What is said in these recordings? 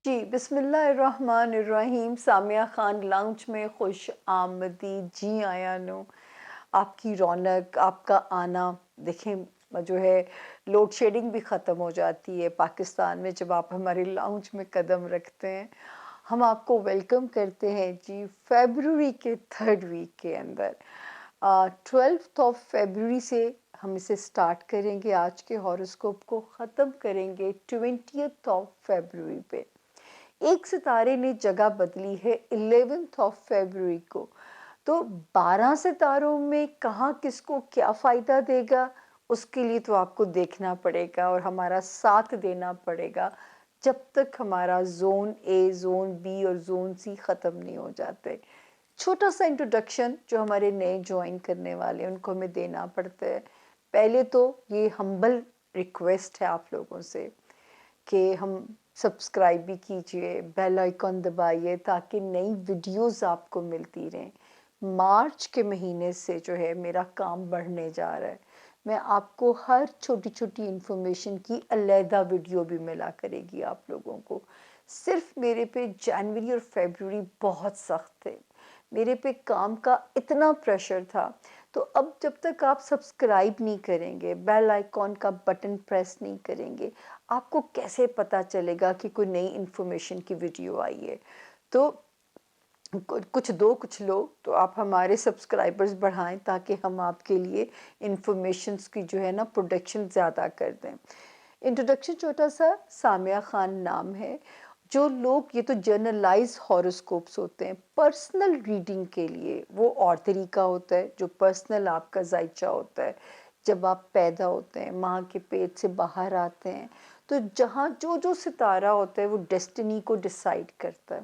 جی بسم اللہ الرحمن الرحیم. سامیہ خان لاؤنج میں خوش آمدید. جی آیا نو آپ کی رونق، آپ کا آنا دیکھیں جو ہے لوڈ شیڈنگ بھی ختم ہو جاتی ہے پاکستان میں جب آپ ہمارے لاؤنج میں قدم رکھتے ہیں. ہم آپ کو ویلکم کرتے ہیں جی فیبروری کے 3rd ویک کے اندر. 12 فیبروری سے ہم اسے سٹارٹ کریں گے، آج کے ہاروسکوپ کو ختم کریں گے 20 فیبروری پہ. ایک ستارے نے جگہ بدلی ہے 11 فیبروری کو. تو 12 ستاروں میں کہاں کس کو کیا فائدہ دے گا، اس کے لیے تو آپ کو دیکھنا پڑے گا اور ہمارا ساتھ دینا پڑے گا جب تک ہمارا زون اے، زون بی اور زون سی ختم نہیں ہو جاتے. چھوٹا سا انٹروڈکشن جو ہمارے نئے جوائن کرنے والے ان کو ہمیں دینا پڑتا ہے. پہلے تو یہ ہمبل ریکویسٹ ہے آپ لوگوں سے کہ ہم سبسکرائب بھی کیجئے، بیل آئیکن دبائیے تاکہ نئی ویڈیوز آپ کو ملتی رہیں. مارچ کے مہینے سے جو ہے میرا کام بڑھنے جا رہا ہے. میں آپ کو ہر چھوٹی چھوٹی انفارمیشن کی علیحدہ ویڈیو بھی ملا کرے گی آپ لوگوں کو. صرف میرے پہ جنوری اور فیبروری بہت سخت تھے، میرے پہ کام کا اتنا پریشر تھا. تو اب جب تک آپ سبسکرائب نہیں کریں گے، بیل آئیکن کا بٹن پریس نہیں کریں گے، آپ کو کیسے پتا چلے گا کہ کوئی نئی انفارمیشن کی ویڈیو آئی ہے. تو کچھ دو کچھ لو تو آپ ہمارے سبسکرائبرز بڑھائیں تاکہ ہم آپ کے لیے انفارمیشنز کی جو ہے نا پروڈکشن زیادہ کر دیں. انٹروڈکشن چھوٹا سا، سامیہ خان نام ہے. جو لوگ، یہ تو جرنلائز ہاروسکوپس ہوتے ہیں، پرسنل ریڈنگ کے لیے وہ اور طریقہ ہوتا ہے جو پرسنل آپ کا ذائچہ ہوتا ہے. جب آپ پیدا ہوتے ہیں، ماں کے پیٹ سے باہر آتے ہیں، تو جہاں جو ستارہ ہوتا ہے وہ ڈیسٹنی کو ڈیسائیڈ کرتا ہے.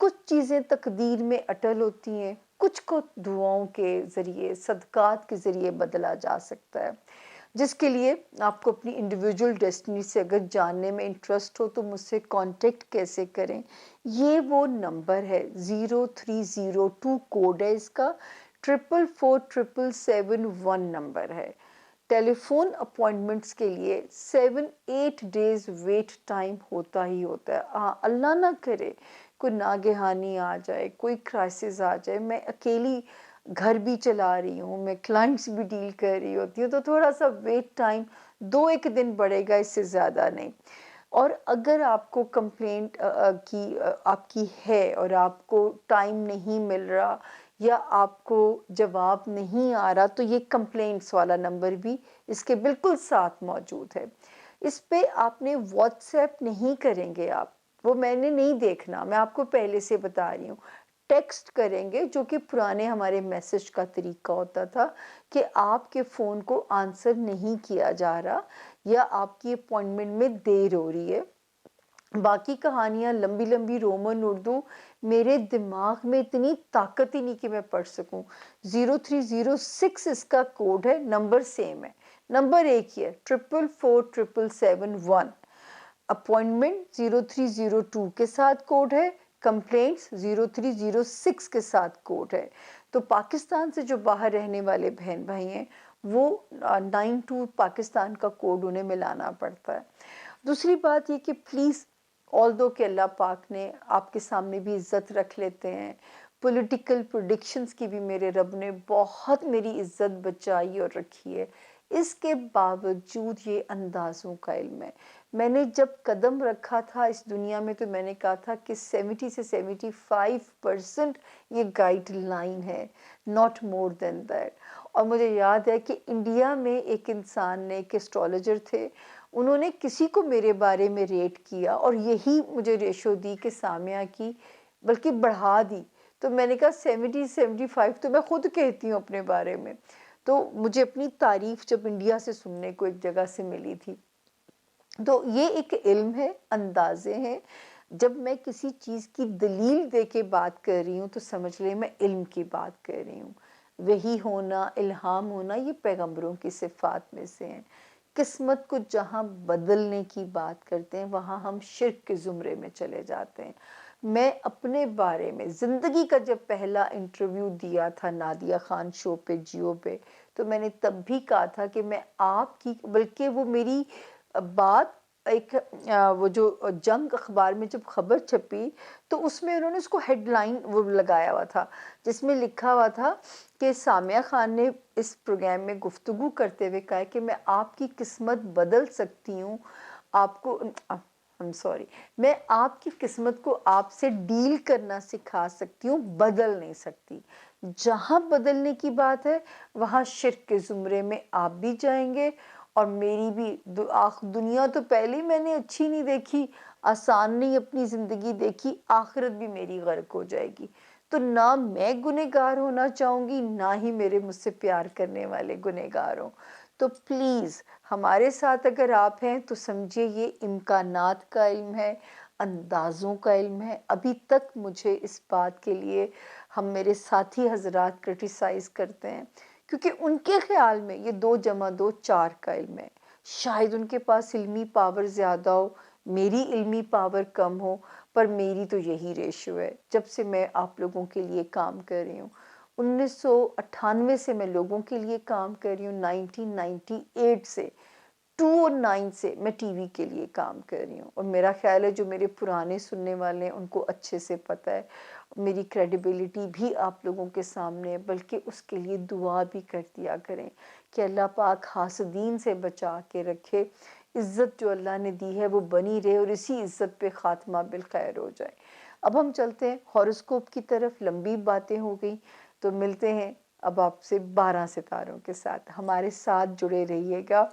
کچھ چیزیں تقدیر میں اٹل ہوتی ہیں، کچھ کو دعاؤں کے ذریعے، صدقات کے ذریعے بدلا جا سکتا ہے. جس کے لیے آپ کو اپنی انڈیویجول ڈیسٹنی سے اگر جاننے میں انٹرسٹ ہو تو مجھ سے کانٹیکٹ کیسے کریں. یہ وہ نمبر ہے 0302 کوڈ ہے اس کا، 444771 نمبر ہے. ٹیلی فون اپوائنٹمنٹس کے لیے 7-8 ڈیز ویٹ ٹائم ہوتا ہی ہوتا ہے. اللہ نہ کرے کوئی ناگہانی آ جائے، کوئی کرائسس آ جائے، میں اکیلی گھر بھی چلا رہی ہوں، میں کلائنٹس بھی ڈیل کر رہی ہوتی ہوں، تو تھوڑا سا ویٹ ٹائم 2-1 دن بڑھے گا، اس سے زیادہ نہیں. اور اگر آپ کو کمپلینٹ آپ کی ہے اور آپ کو ٹائم نہیں مل رہا یا آپ کو جواب نہیں آ رہا، تو یہ کمپلینٹس والا نمبر بھی اس کے بالکل ساتھ موجود ہے. اس پہ آپ نے واٹس ایپ نہیں کریں گے، وہ میں نے نہیں دیکھنا، میں آپ کو پہلے سے بتا رہی ہوں. ٹیکسٹ کریں گے، جو کہ پرانے ہمارے میسج کا طریقہ ہوتا تھا کہ آپ کے فون کو آنسر نہیں کیا جا رہا یا آپ کی اپوائنٹمنٹ میں دیر ہو رہی ہے. باقی کہانیاں لمبی لمبی رومن اردو میرے دماغ میں اتنی طاقت ہی نہیں کہ میں پڑھ سکوں. 0306 اس کا کوڈ ہے، نمبر سیم ہے، نمبر ایک ہی ہے، 444771. اپوائنٹمنٹ 0302 کے ساتھ کوڈ ہے، کمپلینٹس 0306 کے ساتھ کوڈ ہے. تو پاکستان سے جو باہر رہنے والے بہن بھائی ہیں وہ 92 پاکستان کا کوڈ انہیں ملانا پڑتا ہے. دوسری بات یہ کہ پلیز، آلدو کہ اللہ پاک نے آپ کے سامنے بھی عزت رکھ لیتے ہیں، پولیٹیکل پریڈکشنز کی بھی میرے رب نے بہت میری عزت بچائی اور رکھی ہے، اس کے باوجود یہ اندازوں کا علم ہے. میں نے جب قدم رکھا تھا اس دنیا میں تو میں نے کہا تھا کہ 70 سے 75% یہ گائیڈ لائن ہے، not more than that. اور مجھے یاد ہے کہ انڈیا میں ایک انسان نے، ایک ایسٹرولوجر تھے، انہوں نے کسی کو میرے بارے میں ریٹ کیا اور یہی مجھے ریشو دی کہ سامیہ کی، بلکہ بڑھا دی. تو میں نے کہا 70-75 تو میں خود کہتی ہوں اپنے بارے میں. تو مجھے اپنی تعریف جب انڈیا سے سننے کو ایک جگہ سے ملی تھی. تو یہ ایک علم ہے، اندازے ہیں. جب میں کسی چیز کی دلیل دے کے بات کر رہی ہوں تو سمجھ لیں میں علم کی بات کر رہی ہوں. وحی ہونا، الہام ہونا، یہ پیغمبروں کی صفات میں سے ہیں. قسمت کو جہاں بدلنے کی بات کرتے ہیں وہاں ہم شرک کے زمرے میں چلے جاتے ہیں. میں اپنے بارے میں زندگی کا جب پہلا انٹرویو دیا تھا نادیہ خان شو پہ، جیو پہ، تو میں نے تب بھی کہا تھا کہ میں آپ کی، بلکہ وہ میری بات ایک وہ جو جنگ اخبار میں جب خبر چھپی تو اس میں انہوں نے اس کو ہیڈ لائن وہ لگایا ہوا تھا، جس میں لکھا ہوا تھا کہ سامیہ خان نے اس پروگرام میں گفتگو کرتے ہوئے کہا کہ میں آپ کی قسمت بدل سکتی ہوں، آپ کو سوری، میں آپ کی قسمت کو آپ سے ڈیل کرنا سکھا سکتی ہوں، بدل نہیں سکتی۔ جہاں بدلنے کی بات ہے وہاں شرک کے زمرے میں آپ بھی جائیں گے، اور میری بھی دنیا تو پہلے ہی میں نے اچھی نہیں دیکھی، آسان نہیں اپنی زندگی دیکھی، آخرت بھی میری غرق ہو جائے گی۔ تو نہ میں گنہگار ہونا چاہوں گی، نہ ہی میرے مجھ سے پیار کرنے والے گنہگار ہوں۔ تو پلیز ہمارے ساتھ اگر آپ ہیں تو سمجھے یہ امکانات کا علم ہے، اندازوں کا علم ہے۔ ابھی تک مجھے اس بات کے لیے ہم میرے ساتھی حضرات کرٹیسائز کرتے ہیں، کیونکہ ان کے خیال میں یہ 2 جمع 2 4 کا علم ہے۔ شاید ان کے پاس علمی پاور زیادہ ہو، میری علمی پاور کم ہو، پر میری تو یہی ریشو ہے جب سے میں آپ لوگوں کے لیے کام کر رہی ہوں۔ 1998 سے میں لوگوں کے لیے کام کر رہی ہوں، 1998 سے 2009 سے میں ٹی وی کے لیے کام کر رہی ہوں، اور میرا خیال ہے جو میرے پرانے سننے والے ہیں ان کو اچھے سے پتہ ہے میری کریڈیبلٹی بھی آپ لوگوں کے سامنے ہے، بلکہ اس کے لیے دعا بھی کر دیا کریں کہ اللہ پاک حاسدین سے بچا کے رکھے، عزت جو اللہ نے دی ہے وہ بنی رہے، اور اسی عزت پہ خاتمہ بالخیر ہو جائے۔ اب ہم چلتے ہیں ہاروسکوپ کی طرف، لمبی باتیں ہو گئی، تو ملتے ہیں اب آپ سے 12 ستاروں کے ساتھ۔ ہمارے ساتھ جڑے رہیے گا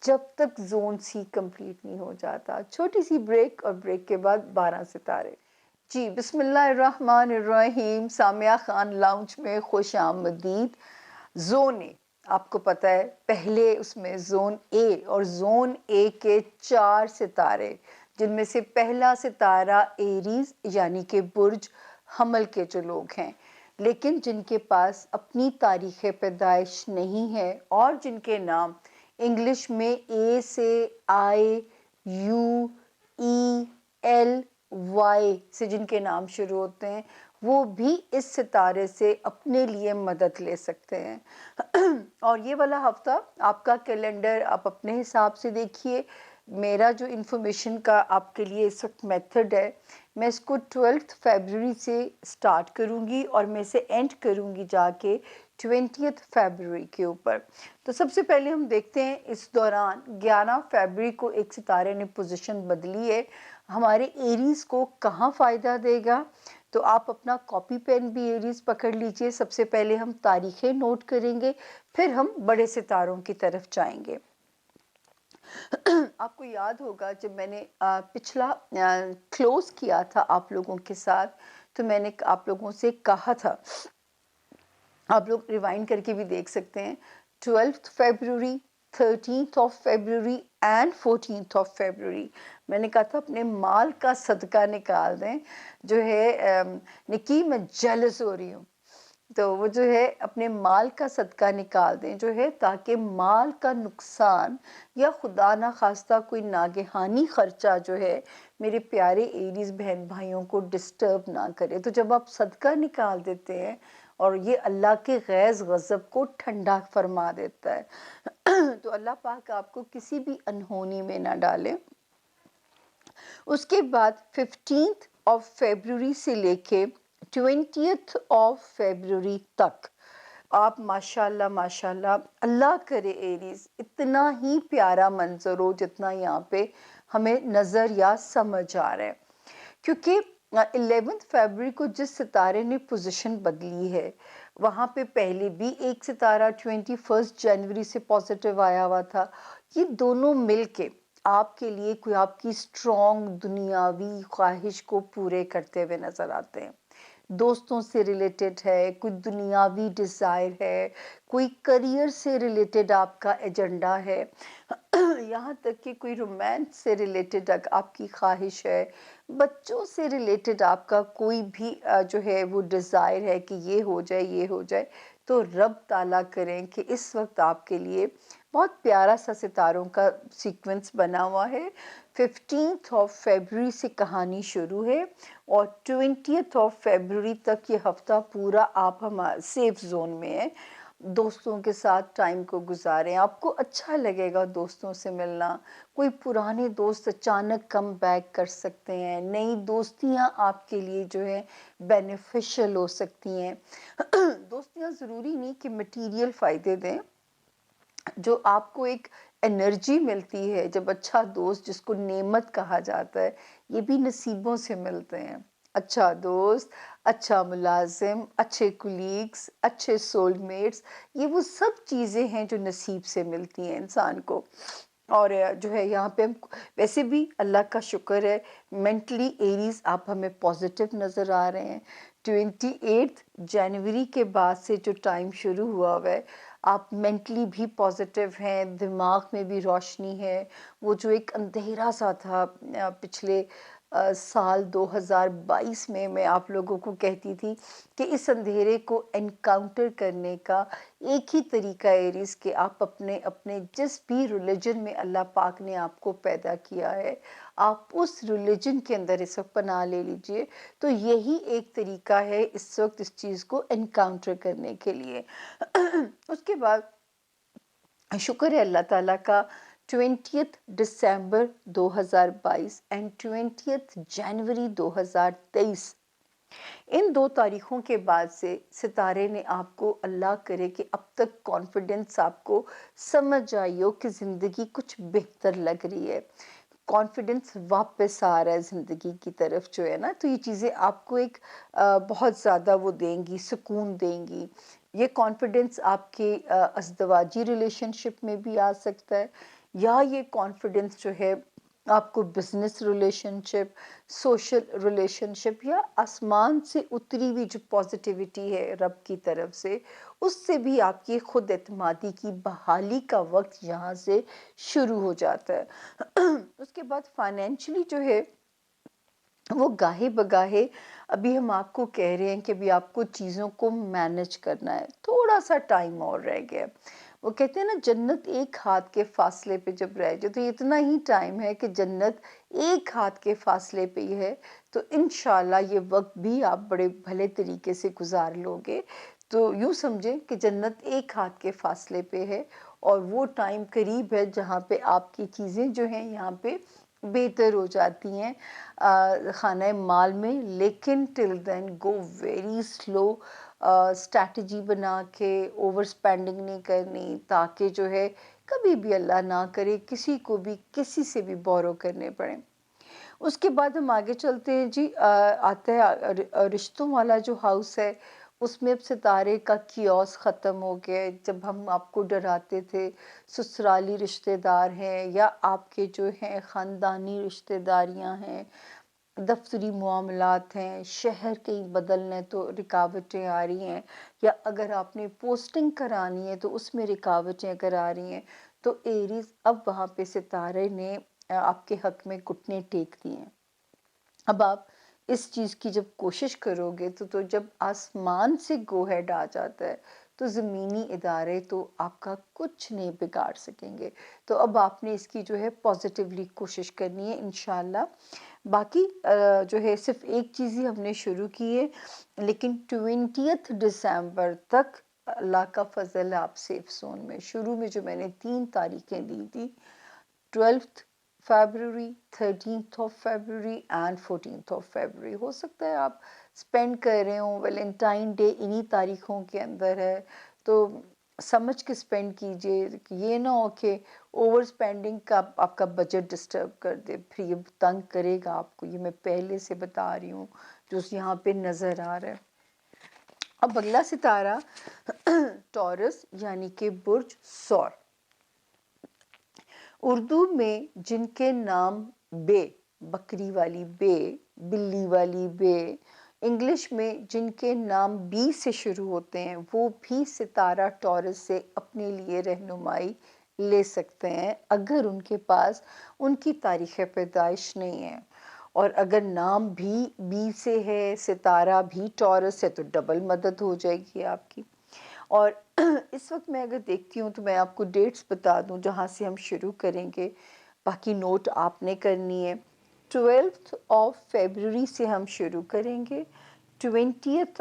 جب تک زون سی کمپلیٹ نہیں ہو جاتا۔ چھوٹی سی بریک، اور بریک کے بعد 12 ستارے۔ جی بسم اللہ الرحمن الرحیم، سامیہ خان لاؤنج میں خوش آمدید۔ زون اے، آپ کو پتہ ہے پہلے اس میں زون اے، اور زون اے کے 4 ستارے، جن میں سے پہلا ستارہ ایریز یعنی کہ برج حمل کے جو لوگ ہیں، لیکن جن کے پاس اپنی تاریخ پیدائش نہیں ہے، اور جن کے نام انگلش میں اے سے آئی یو ای ایل وائی سے جن کے نام شروع ہوتے ہیں، وہ بھی اس ستارے سے اپنے لیے مدد لے سکتے ہیں۔ اور یہ والا ہفتہ آپ کا کیلنڈر آپ اپنے حساب سے دیکھیے، میرا جو انفارمیشن کا آپ کے لیے اس وقت میتھڈ ہے، میں اس کو 12 فیبروری سے سٹارٹ کروں گی، اور میں اسے اینڈ کروں گی جا کے 20 فیبروری کے اوپر۔ تو سب سے پہلے ہم دیکھتے ہیں اس دوران 11 فیبروری کو ایک ستارے نے پوزیشن بدلی ہے، ہمارے ایریز کو کہاں فائدہ دے گا۔ تو آپ اپنا کاپی پین بھی ایریز پکڑ لیجئے، سب سے پہلے ہم تاریخیں نوٹ کریں گے، پھر ہم بڑے ستاروں کی طرف جائیں گے۔ آپ کو یاد ہوگا جب میں نے پچھلا کلوز کیا تھا آپ لوگوں کے ساتھ، تو میں نے آپ لوگوں سے کہا تھا، آپ لوگ ریوائنڈ کر کے بھی دیکھ سکتے ہیں، 12 فیبروری، 13 فیبروری اینڈ 14 فیبروری، میں نے کہا تھا اپنے مال کا صدقہ نکال دیں۔ جو ہے نکی میں جیلس ہو رہی ہوں، تو وہ جو ہے اپنے مال کا صدقہ نکال دیں، جو ہے تاکہ مال کا نقصان یا خدا نہ خواستہ کوئی ناگہانی خرچہ جو ہے میرے پیارے ایریز بہن بھائیوں کو ڈسٹرب نہ کرے۔ تو جب آپ صدقہ نکال دیتے ہیں، اور یہ اللہ کے غیظ غضب کو ٹھنڈا فرما دیتا ہے، تو اللہ پاک آپ کو کسی بھی انہونی میں نہ ڈالے۔ اس کے بعد 15 فیبروری سے لے کے 20 فیبروری تک آپ ماشاءاللہ ماشاءاللہ، اللہ کرے ایریز اتنا ہی پیارا منظر ہو جتنا یہاں پہ ہمیں نظر یا سمجھ آ رہا ہے، کیونکہ 11 فیبروری کو جس ستارے نے پوزیشن بدلی ہے، وہاں پہ پہلے بھی ایک ستارہ 21 جنوری سے پازیٹیو آیا ہوا تھا۔ یہ دونوں مل کے آپ کے لیے کوئی آپ کی اسٹرانگ دنیاوی خواہش کو پورے کرتے ہوئے نظر آتے ہیں۔ دوستوں سے ریلیٹڈ ہے، کوئی دنیاوی ڈیزائر ہے، کوئی کریئر سے ریلیٹڈ آپ کا ایجنڈا ہے، یہاں تک کہ کوئی رومانس سے ریلیٹڈ آپ کی خواہش ہے، بچوں سے ریلیٹڈ آپ کا کوئی بھی جو ہے وہ ڈیزائر ہے کہ یہ ہو جائے یہ ہو جائے، تو رب تعالیٰ کریں کہ اس وقت آپ کے لیے بہت پیارا سا ستاروں کا سیکوینس بنا ہوا ہے۔ 15 فیبروری سے کہانی شروع ہے، اور 20 فیبروری تک یہ ہفتہ پورا آپ ہمارے سیف زون میں ہیں۔ دوستوں کے ساتھ ٹائم کو گزاریں، آپ کو اچھا لگے گا دوستوں سے ملنا، کوئی پرانے دوست اچانک کم بیک کر سکتے ہیں، نئی دوستیاں آپ کے لیے جو ہے بینیفیشل ہو سکتی ہیں۔ دوستیاں ضروری نہیں کہ مٹیریل فائدے دیں، جو آپ کو ایک انرجی ملتی ہے جب اچھا دوست، جس کو نعمت کہا جاتا ہے، یہ بھی نصیبوں سے ملتے ہیں۔ اچھا دوست، اچھا ملازم، اچھے کولیگز، اچھے سول میٹس، یہ وہ سب چیزیں ہیں جو نصیب سے ملتی ہیں انسان کو۔ اور جو ہے یہاں پہ ہم ویسے بھی اللہ کا شکر ہے، مینٹلی ایریز آپ ہمیں پازیٹیو نظر آ رہے ہیں۔ 28 جنوری کے بعد سے جو ٹائم شروع ہوا ہے، آپ مینٹلی بھی پازیٹیو ہیں، دماغ میں بھی روشنی ہے۔ وہ جو ایک اندھیرا سا تھا پچھلے سال 2022 میں آپ لوگوں کو کہتی تھی کہ اس اندھیرے کو انکاؤنٹر کرنے کا ایک ہی طریقہ ایریز کہ آپ اپنے جس بھی ریلیجن میں اللہ پاک نے آپ کو پیدا کیا ہے، آپ اس ریلیجن کے اندر اس وقت پناہ لے لیجئے۔ تو یہی ایک طریقہ ہے اس وقت اس چیز کو انکاؤنٹر کرنے کے لیے۔ اس کے بعد شکر ہے اللہ تعالیٰ کا، 20 دسمبر 2022 اینڈ 20 جنوری 2023، ان 2 تاریخوں کے بعد سے ستارے نے آپ کو، اللہ کرے کہ اب تک کانفیڈنس آپ کو سمجھ آئی ہو کہ زندگی کچھ بہتر لگ رہی ہے، کانفیڈنس واپس آ رہا ہے زندگی کی طرف جو ہے نا، تو یہ چیزیں آپ کو ایک بہت زیادہ وہ دیں گی، سکون دیں گی۔ یہ کانفیڈنس آپ کے ازدواجی ریلیشن شپ میں بھی آ سکتا ہے، یا یہ کانفیڈنس جو ہے آپ کو بزنس ریلیشن شپ، سوشل ریلیشن شپ، یا آسمان سے اتری ہوئی جو پازیٹیوٹی ہے رب کی طرف سے، اس سے بھی آپ کی خود اعتمادی کی بحالی کا وقت یہاں سے شروع ہو جاتا ہے۔ اس کے بعد فائنینشلی جو ہے وہ گاہے بگاہے، ابھی ہم آپ کو کہہ رہے ہیں کہ ابھی آپ کو چیزوں کو مینج کرنا ہے، تھوڑا سا ٹائم اور رہ گیا۔ وہ کہتے ہیں نا جنت ایک ہاتھ کے فاصلے پہ جب رہ جائے، تو اتنا ہی ٹائم ہے کہ جنت ایک ہاتھ کے فاصلے پہ ہی ہے، تو انشاءاللہ یہ وقت بھی آپ بڑے بھلے طریقے سے گزار لوگے۔ تو یوں سمجھیں کہ جنت ایک ہاتھ کے فاصلے پہ ہے، اور وہ ٹائم قریب ہے جہاں پہ آپ کی چیزیں جو ہیں یہاں پہ بہتر ہو جاتی ہیں خانہ مال میں، لیکن ٹل دین گو ویری سلو، اسٹریٹجی بنا کے اوور سپینڈنگ نہیں کرنی، تاکہ جو ہے کبھی بھی اللہ نہ کرے کسی کو بھی کسی سے بھی بورو کرنے پڑیں۔ اس کے بعد ہم آگے چلتے ہیں جی، آتا ہے رشتوں والا جو ہاؤس ہے، اس میں اب ستارے کا کیوس ختم ہو گیا ہے۔ جب ہم آپ کو ڈراتے تھے سسرالی رشتہ دار ہیں، یا آپ کے جو ہیں خاندانی رشتہ داریاں ہیں، دفتری معاملات ہیں، شہر کہیں بدلنے تو رکاوٹیں آ رہی ہیں، یا اگر آپ نے پوسٹنگ کرانی ہے تو اس میں رکاوٹیں اگر آ رہی ہیں، تو ایریز اب وہاں پہ ستارے نے آپ کے حق میں گھٹنے ٹیک دیے ہیں۔ اب آپ اس چیز کی جب کوشش کرو گے تو جب آسمان سے گو ہیڈ آ جاتا ہے، تو زمینی ادارے تو آپ کا کچھ نہیں بگاڑ سکیں گے۔ تو اب آپ نے اس کی جو ہے پازیٹیولی کوشش کرنی ہے انشاءاللہ۔ باقی جو ہے صرف ایک چیز ہی ہم نے شروع کی ہے، لیکن 20 دسمبر تک اللہ کا فضل آپ سیف زون میں۔ شروع میں جو میں نے 3 تاریخیں دی تھی، 12 فیبروری، 13 فیبروری اینڈ 14 فیبروری، ہو سکتا ہے آپ سپینڈ کر رہے ہوں، ویلنٹائن ڈے انہی تاریخوں کے اندر ہے، تو سمجھ کے سپینڈ کیجئے، یہ نہ ہو کہ اوور سپینڈنگ کا آپ کا بجٹ ڈسٹرب کر دے، پھر یہ تنگ کرے گا آپ کو، یہ میں پہلے سے بتا رہی ہوں جو یہاں پہ نظر آ رہا ہے۔ اب اگلا ستارہ ٹورس یعنی کہ برج ثور، اردو میں جن کے نام بے، بکری والی بے، بلی والی بے، انگلش میں جن کے نام بی سے شروع ہوتے ہیں، وہ بھی ستارہ ٹورس سے اپنے لیے رہنمائی لے سکتے ہیں، اگر ان کے پاس ان کی تاریخ پیدائش نہیں ہے۔ اور اگر نام بھی بی سے ہے، ستارہ بھی ٹورس ہے، تو ڈبل مدد ہو جائے گی آپ کی۔ اور اس وقت میں اگر دیکھتی ہوں تو میں آپ کو ڈیٹس بتا دوں جہاں سے ہم شروع کریں گے، باقی نوٹ آپ نے کرنی ہے۔ 12 فیبروری سے ہم شروع کریں گے، 20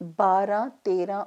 12, 13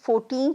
14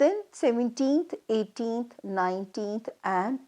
Then 17th, 18th, 19th and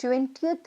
20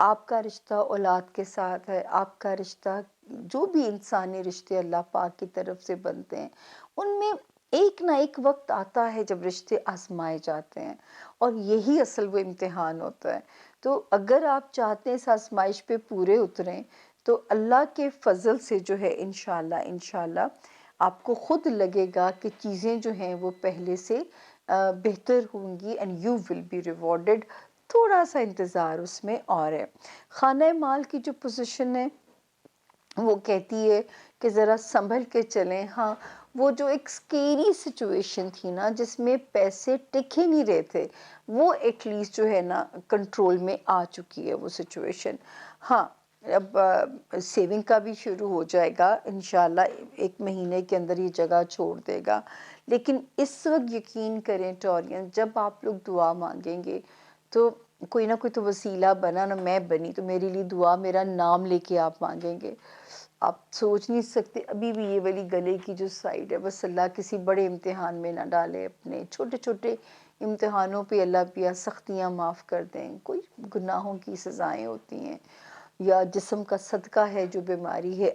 آپ کا رشتہ اولاد کے ساتھ ہے، آپ کا رشتہ جو بھی انسانی رشتے اللہ پاک کی طرف سے بنتے ہیں، ان میں ایک نہ ایک وقت آتا ہے جب رشتے آزمائے جاتے ہیں، اور یہی اصل وہ امتحان ہوتا ہے۔ تو اگر آپ چاہتے ہیں اس آزمائش پہ پورے اتریں، تو اللہ کے فضل سے جو ہے انشاءاللہ آپ کو خود لگے گا کہ چیزیں جو ہیں وہ پہلے سے بہتر ہوں گی، and you will be rewarded. تھوڑا سا انتظار اس میں اور ہے۔ خانہ مال کی جو پوزیشن ہے وہ کہتی ہے کہ ذرا سنبھل کے چلیں۔ ہاں، وہ جو ایک سکیری سچویشن تھی نا جس میں پیسے ٹک ہی نہیں رہے تھے، وہ ایٹ لیسٹ جو ہے نا کنٹرول میں آ چکی ہے وہ سچویشن۔ ہاں، اب سیونگ کا بھی شروع ہو جائے گا انشاءاللہ، 1 مہینے کے اندر یہ جگہ چھوڑ دے گا۔ لیکن اس وقت یقین کریں ٹورین، جب آپ لوگ دعا مانگیں گے تو کوئی نہ کوئی تو وسیلہ بنا نا، میں بنی تو میرے لیے دعا، میرا نام لے کے آپ مانگیں گے۔ آپ سوچ نہیں سکتے ابھی بھی یہ والی گلے کی جو سائڈ ہے، بس اللہ کسی بڑے امتحان میں نہ ڈالے، اپنے چھوٹے چھوٹے امتحانوں پہ اللہ پیا سختیاں معاف کر دیں۔ کوئی گناہوں کی سزائیں ہوتی ہیں یا جسم کا صدقہ ہے جو بیماری ہے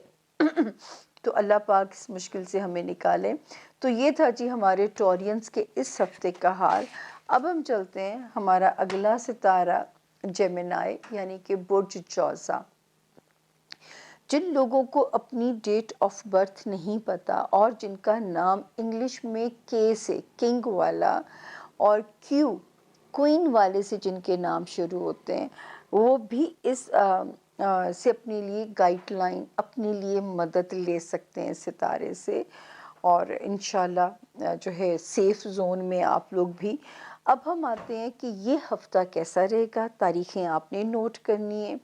تو اللہ پاک اس مشکل سے ہمیں نکالے۔ تو یہ تھا جی ہمارے ٹورینز کے اس ہفتے کا حال۔ اب ہم چلتے ہیں ہمارا اگلا ستارہ جیمنائی یعنی کہ برج جوزا۔ جن لوگوں کو اپنی ڈیٹ آف برتھ نہیں پتہ اور جن کا نام انگلش میں کے سے کنگ والا اور کیو کوئن والے سے جن کے نام شروع ہوتے ہیں، وہ بھی اس سے اپنے لیے گائیڈ لائن، اپنے لیے مدد لے سکتے ہیں ستارے سے، اور انشاءاللہ جو ہے سیف زون میں آپ لوگ بھی۔ اب ہم آتے ہیں کہ یہ ہفتہ کیسا رہے گا، تاریخیں آپ نے نوٹ کرنی ہے۔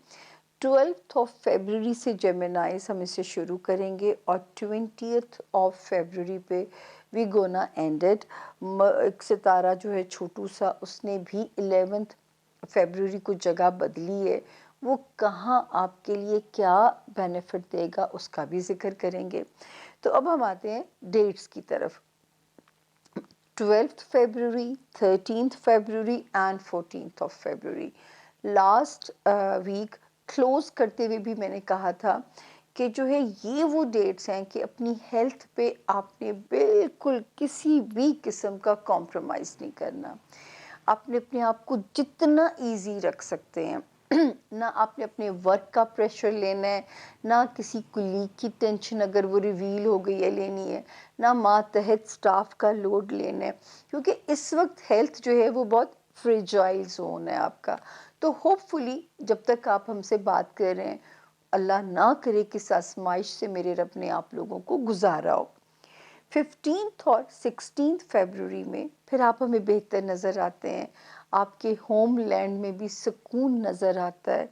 12 فیبروری سے جیمنائز ہم اسے شروع کریں گے اور 20 فیبروری پہ وی گونا اینڈڈ۔ ایک ستارہ جو ہے چھوٹو سا، اس نے بھی 11 فیبروری کو جگہ بدلی ہے، وہ کہاں آپ کے لیے کیا بینیفٹ دے گا اس کا بھی ذکر کریں گے۔ تو اب ہم آتے ہیں ڈیٹس کی طرف۔ 12 February, 13 February and 14 February. Last week close کرتے ہوئے بھی میں نے کہا تھا کہ جو ہے یہ وہ ڈیٹس ہیں کہ اپنی ہیلتھ پہ آپ نے بالکل کسی بھی قسم کا کمپرومائز نہیں کرنا۔ آپ نے اپنے آپ کو جتنا ایزی رکھ سکتے ہیں، نہ آپ نے اپنے ورک کا پریشر لینا ہے، نہ کسی کلیگ کی ٹینشن اگر وہ ریویل ہو گئی ہے لینی ہے، نہ ماتحت سٹاف کا لوڈ لینا ہے، کیونکہ اس وقت ہیلتھ جو ہے وہ بہت فریجائل زون ہے آپ کا۔ تو ہوپ فلی جب تک آپ ہم سے بات کر رہے ہیں، اللہ نہ کرے کہ اس آزمائش سے میرے رب نے آپ لوگوں کو گزارا ہو۔ 15 اور 16 فیبروری میں پھر آپ ہمیں بہتر نظر آتے ہیں، آپ کے ہوم لینڈ میں بھی سکون نظر آتا ہے،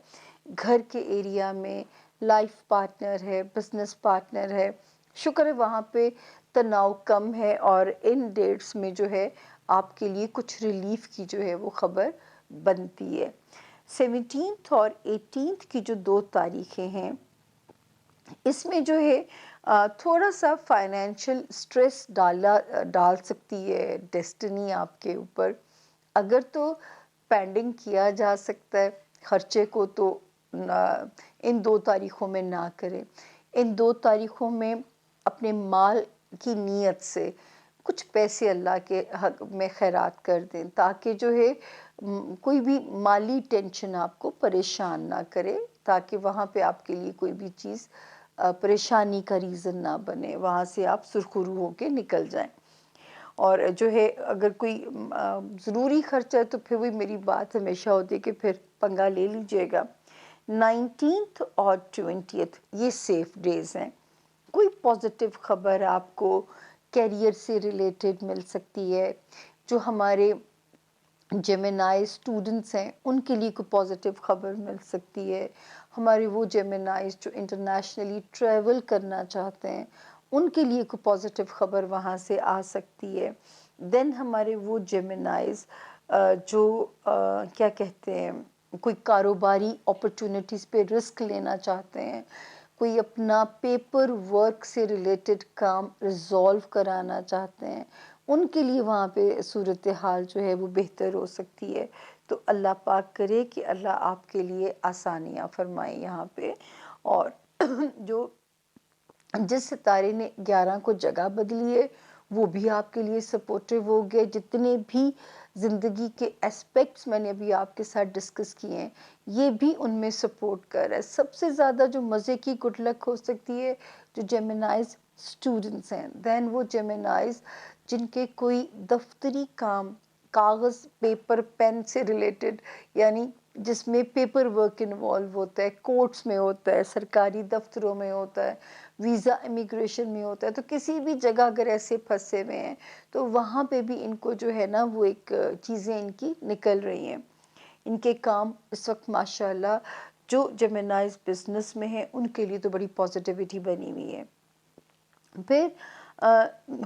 گھر کے ایریا میں لائف پارٹنر ہے، بزنس پارٹنر ہے، شکر ہے وہاں پہ تناؤ کم ہے، اور ان ڈیٹس میں جو ہے آپ کے لیے کچھ ریلیف کی جو ہے وہ خبر بنتی ہے۔ 17 اور 18 کی جو 2 تاریخیں ہیں، اس میں جو ہے تھوڑا سا فائنینشیل سٹریس ڈال سکتی ہے ڈیسٹنی آپ کے اوپر۔ اگر تو پینڈنگ کیا جا سکتا ہے خرچے کو تو ان 2 تاریخوں میں نہ کریں۔ ان 2 تاریخوں میں اپنے مال کی نیت سے کچھ پیسے اللہ کے حق میں خیرات کر دیں، تاکہ جو ہے کوئی بھی مالی ٹینشن آپ کو پریشان نہ کرے، تاکہ وہاں پہ آپ کے لیے کوئی بھی چیز پریشانی کا ریزن نہ بنے، وہاں سے آپ سرخرو ہو کے نکل جائیں۔ اور جو ہے اگر کوئی ضروری خرچہ ہے تو پھر وہی میری بات ہمیشہ ہوتی ہے کہ پھر پنگا لے لیجئے گا۔ 19 اور 20 یہ سیف ڈیز ہیں۔ کوئی پازیٹیو خبر آپ کو کیریئر سے ریلیٹڈ مل سکتی ہے۔ جو ہمارے جیمنائی اسٹوڈنٹس ہیں ان کے لیے کوئی پازیٹیو خبر مل سکتی ہے۔ ہمارے وہ جیمنائز جو انٹرنیشنلی ٹریول کرنا چاہتے ہیں ان کے لیے کوئی پازیٹیو خبر وہاں سے آ سکتی ہے۔ دین ہمارے وہ جیمنائز جو کیا کہتے ہیں، کوئی کاروباری اپرچونٹیز پہ رسک لینا چاہتے ہیں، کوئی اپنا پیپر ورک سے ریلیٹڈ کام ریزالو کرانا چاہتے ہیں، ان کے لیے وہاں پہ صورتحال جو ہے وہ بہتر ہو سکتی ہے۔ تو اللہ پاک کرے کہ اللہ آپ کے لیے آسانیاں فرمائے یہاں پہ. اور جو جس ستارے نے 11 کو جگہ بدلی ہے وہ بھی آپ کے لیے سپورٹیو ہو گیا. جتنے بھی زندگی کے اسپیکٹس میں نے ابھی آپ کے ساتھ ڈسکس کیے ہیں یہ بھی ان میں سپورٹ کر رہا ہے. سب سے زیادہ جو مزے کی گڈ لک ہو سکتی ہے جو جیمنائز اسٹوڈنٹس ہیں، دین وہ جیمنائز جن کے کوئی دفتری کام کاغذ پیپر پین سے ریلیٹڈ، یعنی جس میں پیپر ورک انوالو ہوتا ہے، کورٹس میں ہوتا ہے، سرکاری دفتروں میں ہوتا ہے، ویزا امیگریشن میں ہوتا ہے، تو کسی بھی جگہ اگر ایسے پھنسے ہوئے ہیں تو وہاں پہ بھی ان کو جو ہے نا وہ ایک چیزیں ان کی نکل رہی ہیں. ان کے کام اس وقت ماشاءاللہ جو جیمنائز بزنس میں ہیں ان کے لیے تو بڑی پازیٹیوٹی بنی ہوئی ہے. پھر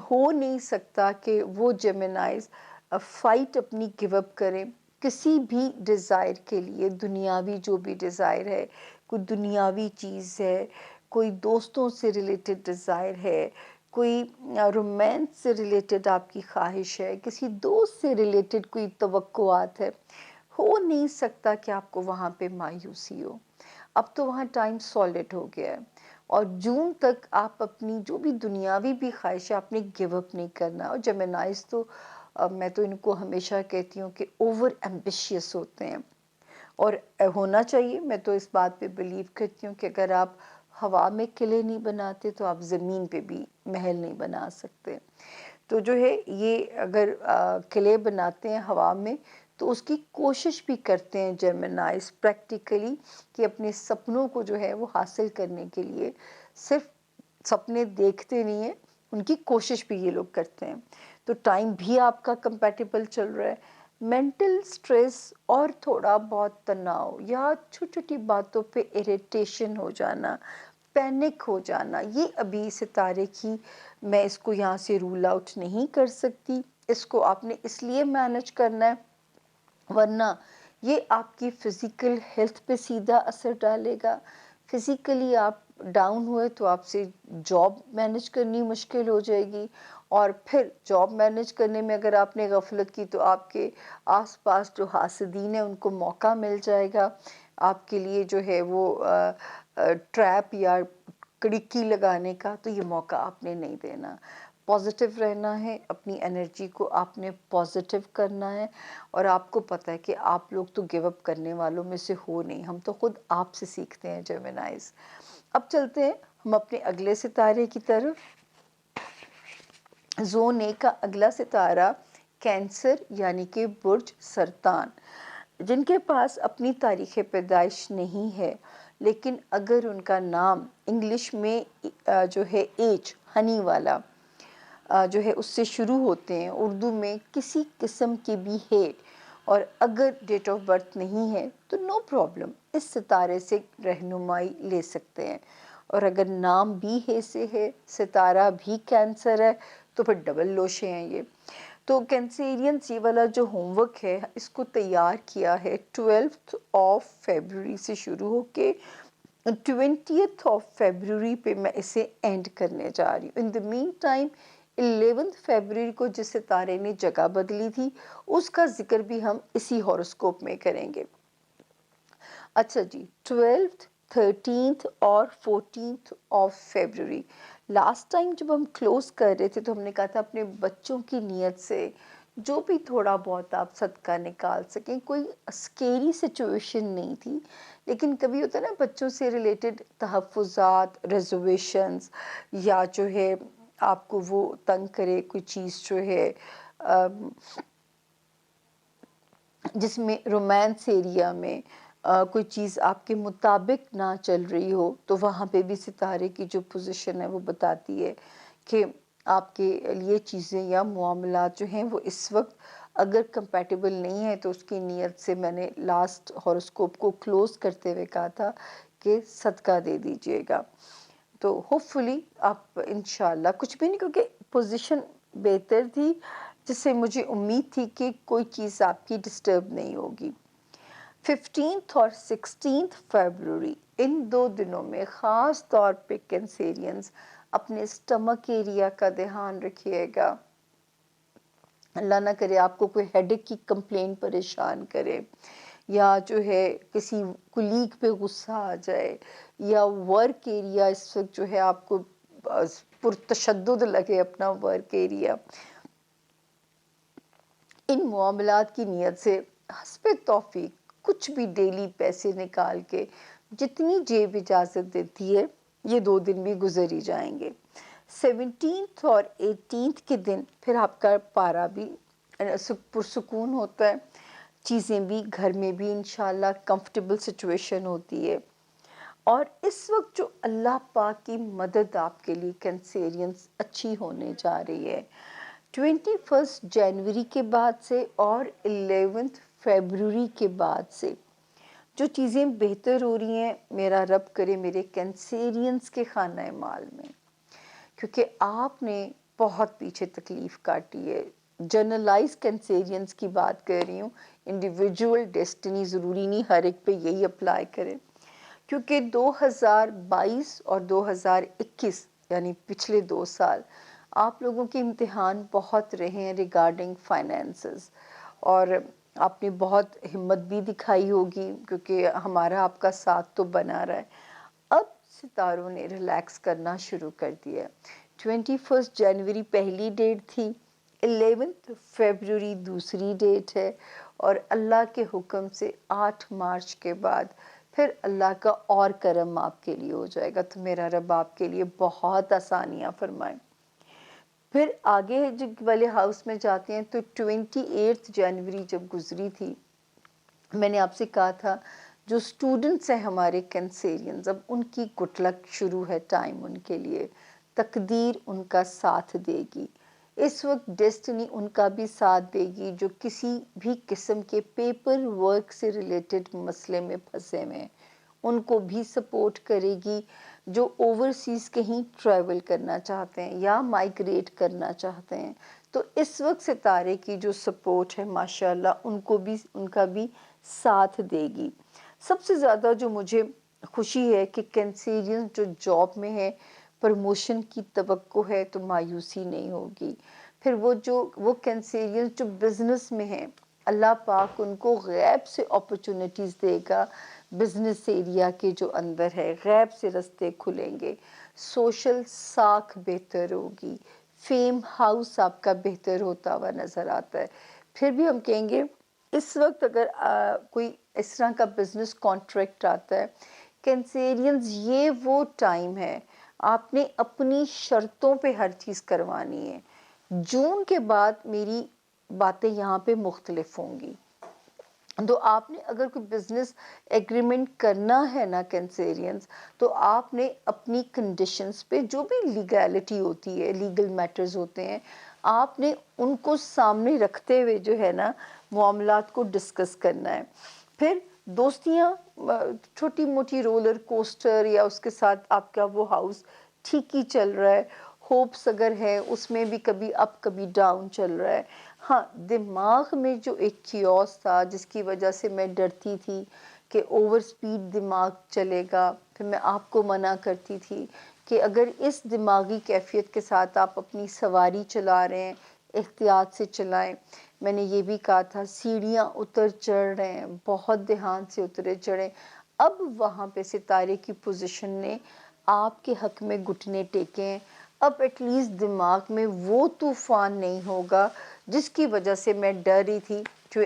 ہو نہیں سکتا کہ وہ جیمنائز فائٹ اپنی گیو اپ کریں کسی بھی ڈیزائر کے لیے. دنیاوی جو بھی ڈیزائر ہے، کوئی دنیاوی چیز ہے، کوئی دوستوں سے ریلیٹڈ ڈیزائر ہے، کوئی رومانس سے ریلیٹڈ آپ کی خواہش ہے، کسی دوست سے ریلیٹڈ کوئی توقعات ہے، ہو نہیں سکتا کہ آپ کو وہاں پہ مایوسی ہو. اب تو وہاں ٹائم سالڈ ہو گیا ہے اور جون تک آپ اپنی جو بھی دنیاوی بھی خواہش ہے آپ نے گیو اپ نہیں کرنا. اور جیمنائز تو میں تو ان کو ہمیشہ کہتی ہوں کہ اوور ایمبیشیس ہوتے ہیں اور ہونا چاہیے. میں تو اس بات پہ بلیو کرتی ہوں کہ اگر آپ ہوا میں قلعے نہیں بناتے تو آپ زمین پہ بھی محل نہیں بنا سکتے. تو جو ہے یہ اگر قلعے بناتے ہیں ہوا میں تو اس کی کوشش بھی کرتے ہیں جیمنائز پریکٹیکلی کہ اپنے سپنوں کو جو ہے وہ حاصل کرنے کے لیے صرف سپنے دیکھتے نہیں ہیں، ان کی کوشش بھی یہ لوگ کرتے ہیں. تو ٹائم بھی آپ کا کمپیٹیبل چل رہا ہے. مینٹل سٹریس اور تھوڑا بہت تناؤ یا چھوٹی چھوٹی باتوں پہ اریٹیشن ہو جانا، پینک ہو جانا، یہ ابھی ستارے کی میں اس کو یہاں سے رول آؤٹ نہیں کر سکتی. اس کو آپ نے اس لیے مینج کرنا ہے ورنہ یہ آپ کی فزیکل ہیلتھ پہ سیدھا اثر ڈالے گا. فزیکلی آپ ڈاؤن ہوئے تو آپ سے جاب مینج کرنی مشکل ہو جائے گی اور پھر جاب مینج کرنے میں اگر آپ نے غفلت کی تو آپ کے آس پاس جو حاسدین ہیں ان کو موقع مل جائے گا آپ کے لیے جو ہے وہ ٹریپ یا کڑکی لگانے کا. تو یہ موقع آپ نے نہیں دینا. پازیٹیو رہنا ہے، اپنی انرجی کو آپ نے پازیٹیو کرنا ہے اور آپ کو پتہ ہے کہ آپ لوگ تو گیو اپ کرنے والوں میں سے ہو نہیں، ہم تو خود آپ سے سیکھتے ہیں جیمنائز. اب چلتے ہیں ہم اپنے اگلے ستارے کی طرف. زون اے کا اگلا ستارہ کینسر یعنی کہ برج سرطان. جن کے پاس اپنی تاریخ پیدائش نہیں ہے لیکن اگر ان کا نام انگلش میں جو ہے ایچ ہنی والا جو ہے اس سے شروع ہوتے ہیں، اردو میں کسی قسم کی بھی ہے اور اگر ڈیٹ آف برتھ نہیں ہے تو نو پرابلم، اس ستارے سے رہنمائی لے سکتے ہیں. اور اگر نام بھی ہے سے ہے، ستارہ بھی کینسر ہے تو پھر ڈبل لوشے ہیں یہ. تو کینسیرینس یہ والا جو ہوم ورک ہے اس کو تیار کیا ہے 12 فیبروری سے شروع ہو کے 20 فیبروری پہ میں اسے اینڈ کرنے جا رہی ہوں. ان دا مین ٹائم 11 فیبروری کو جس ستارے نے جگہ بدلی تھی اس کا ذکر بھی ہم اسی ہاروسکوپ میں کریں گے. اچھا جی، 12 13 اور 14 فیبروری لاسٹ ٹائم جب ہم کلوز کر رہے تھے تو ہم نے کہا تھا اپنے بچوں کی نیت سے جو بھی تھوڑا بہت آپ صدقہ نکال سکیں. کوئی اسکیری سچویشن نہیں تھی لیکن کبھی ہوتا ہے نا بچوں سے ریلیٹڈ تحفظات، ریزرویشنز یا جو ہے آپ کو وہ تنگ کرے کوئی چیز جو ہے جس میں رومانس ایریا میں کوئی چیز آپ کے مطابق نہ چل رہی ہو تو وہاں پہ بھی ستارے کی جو پوزیشن ہے وہ بتاتی ہے کہ آپ کے لیے چیزیں یا معاملات جو ہیں وہ اس وقت اگر کمپیٹیبل نہیں ہے تو اس کی نیت سے میں نے لاسٹ ہاروسکوپ کو کلوز کرتے ہوئے کہا تھا کہ صدقہ دے دیجئے گا. تو ہوپ فلی آپ انشاءاللہ کچھ بھی نہیں، کیونکہ پوزیشن بہتر تھی جس سے مجھے امید تھی کہ کوئی چیز آپ کی ڈسٹرب نہیں ہوگی. 15 اور 16 فیبروری ان دو دنوں میں خاص طور پہ کینسیرینز اپنے سٹمک ایریا کا دھیان رکھیے گا. اللہ نہ کرے آپ کو کوئی ہیڈیک کی کمپلین پریشان کرے، یا جو ہے کسی کلیگ پہ غصہ آ جائے، یا ورک ایریا اس وقت جو ہے آپ کو پرتشدد لگے اپنا ورک ایریا، ان معاملات کی نیت سے حسب توفیق کچھ بھی ڈیلی پیسے نکال کے جتنی جیب اجازت دیتی ہے یہ 2 دن بھی گزر ہی جائیں گے۔ 17 اور 18 کے دن پھر آپ کا پارا بھی پرسکون ہوتا ہے، چیزیں بھی گھر میں بھی انشاءاللہ کمفرٹیبل سچویشن ہوتی ہے، اور اس وقت جو اللہ پاک کی مدد آپ کے لیے کینسیرینس اچھی ہونے جا رہی ہے 21 جنوری کے بعد سے اور 11 فیبروری کے بعد سے جو چیزیں بہتر ہو رہی ہیں، میرا رب کرے میرے کینسیرینس کے خانہ مال میں، کیونکہ آپ نے بہت پیچھے تکلیف کاٹی ہے۔ جنرلائز کینسیرینس کی بات کر رہی ہوں، انڈیویجول ڈیسٹنی ضروری نہیں ہر ایک پہ یہی اپلائی کرے، کیونکہ 2022 اور 2021 یعنی پچھلے 2 سال آپ لوگوں کے امتحان بہت رہے ہیں ریگارڈنگ فائنینسز، اور آپ نے بہت ہمت بھی دکھائی ہوگی کیونکہ ہمارا آپ کا ساتھ تو بنا رہا ہے۔ اب ستاروں نے ریلیکس کرنا شروع کر دیا ہے۔ 21 جنوری پہلی ڈیٹ تھی، 11 فیبروری دوسری ڈیٹ ہے، اور اللہ کے حکم سے 8 مارچ کے بعد پھر اللہ کا اور کرم آپ کے لیے ہو جائے گا، تو میرا رب آپ کے لیے بہت آسانیاں فرمائیں۔ پھر آگے والے ہاؤس میں جاتے ہیں تو 28 جنوری جب گزری تھی، میں نے آپ سے کہا تھا جو اسٹوڈنٹس ہیں ہمارے کینسیرینز، اب ان کی گڈ لک شروع ہے، ٹائم ان کے لیے، تقدیر ان کا ساتھ دے گی، اس وقت ڈیسٹنی ان کا بھی ساتھ دے گی جو کسی بھی قسم کے پیپر ورک سے ریلیٹڈ مسئلے میں پھنسے ہوئے ہیں، ان کو بھی سپورٹ کرے گی، جو اوورسیز کہیں ٹریول کرنا چاہتے ہیں یا مائگریٹ کرنا چاہتے ہیں، تو اس وقت ستارے کی جو سپورٹ ہے ماشاءاللہ ان کا بھی ساتھ دے گی۔ سب سے زیادہ جو مجھے خوشی ہے کہ کینسیرین جو جاب میں ہے، پروموشن کی توقع ہے تو مایوسی نہیں ہوگی۔ پھر وہ کینسیرین جو بزنس میں ہیں، اللہ پاک ان کو غیب سے اپرچونٹیز دے گا، بزنس ایریا کے جو اندر ہے غیب سے رستے کھلیں گے، سوشل ساکھ بہتر ہوگی، فیم ہاؤس آپ کا بہتر ہوتا ہوا نظر آتا ہے۔ پھر بھی ہم کہیں گے اس وقت اگر کوئی اس طرح کا بزنس کانٹریکٹ آتا ہے، کینسیرینز یہ وہ ٹائم ہے آپ نے اپنی شرطوں پہ ہر چیز کروانی ہے۔ جون کے بعد میری باتیں یہاں پہ مختلف ہوں گی، تو آپ نے اگر کوئی بزنس ایگریمنٹ کرنا ہے نا کینسیرینز، تو آپ نے اپنی کنڈیشنز پہ جو بھی لیگیلٹی ہوتی ہے، لیگل میٹرز ہوتے ہیں، آپ نے ان کو سامنے رکھتے ہوئے جو ہے نا معاملات کو ڈسکس کرنا ہے۔ پھر دوستیاں چھوٹی موٹی رولر کوسٹر یا اس کے ساتھ آپ کا وہ ہاؤس ٹھیک ہی چل رہا ہے، ہوپس اگر ہے اس میں بھی کبھی اپ کبھی ڈاؤن چل رہا ہے۔ ہاں، دماغ میں جو ایک کیوس تھا جس کی وجہ سے میں ڈرتی تھی کہ اوور سپیڈ دماغ چلے گا، پھر میں آپ کو منع کرتی تھی کہ اگر اس دماغی کیفیت کے ساتھ آپ اپنی سواری چلا رہے ہیں احتیاط سے چلائیں۔ میں نے یہ بھی کہا تھا سیڑھیاں اتر چڑھ رہے ہیں، بہت دھیان سے اترے چڑھیں۔ اب وہاں پہ ستارے کی پوزیشن نے آپ کے حق میں گھٹنے ٹیکے ہیں، اب ایٹ لیسٹ دماغ میں وہ طوفان نہیں ہوگا جس کی وجہ سے میں ڈر رہی تھی،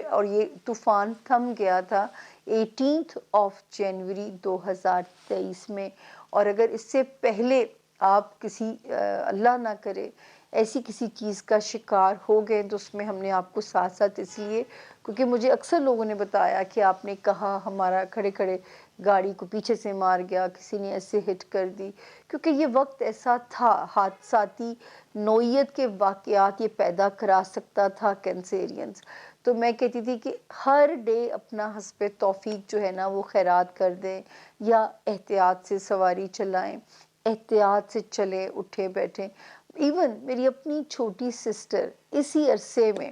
اور یہ طوفان تھم گیا تھا 18 جنوری 2023 میں۔ اور اگر اس سے پہلے آپ کسی اللہ نہ کرے ایسی کسی چیز کا شکار ہو گئے تو اس میں ہم نے آپ کو ساتھ ساتھ اس لیے کیونکہ مجھے اکثر لوگوں نے بتایا کہ آپ نے کہا ہمارا کھڑے کھڑے گاڑی کو پیچھے سے مار گیا، کسی نے ایسے ہٹ کر دی، کیونکہ یہ وقت ایسا تھا، حادثاتی نوعیت کے واقعات یہ پیدا کرا سکتا تھا کینسیرینز۔ تو میں کہتی تھی کہ ہر ڈے اپنا حسب توفیق جو ہے نا وہ خیرات کر دیں، یا احتیاط سے سواری چلائیں، احتیاط سے چلیں اٹھے بیٹھیں۔ ایون میری اپنی چھوٹی سسٹر اسی عرصے میں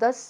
10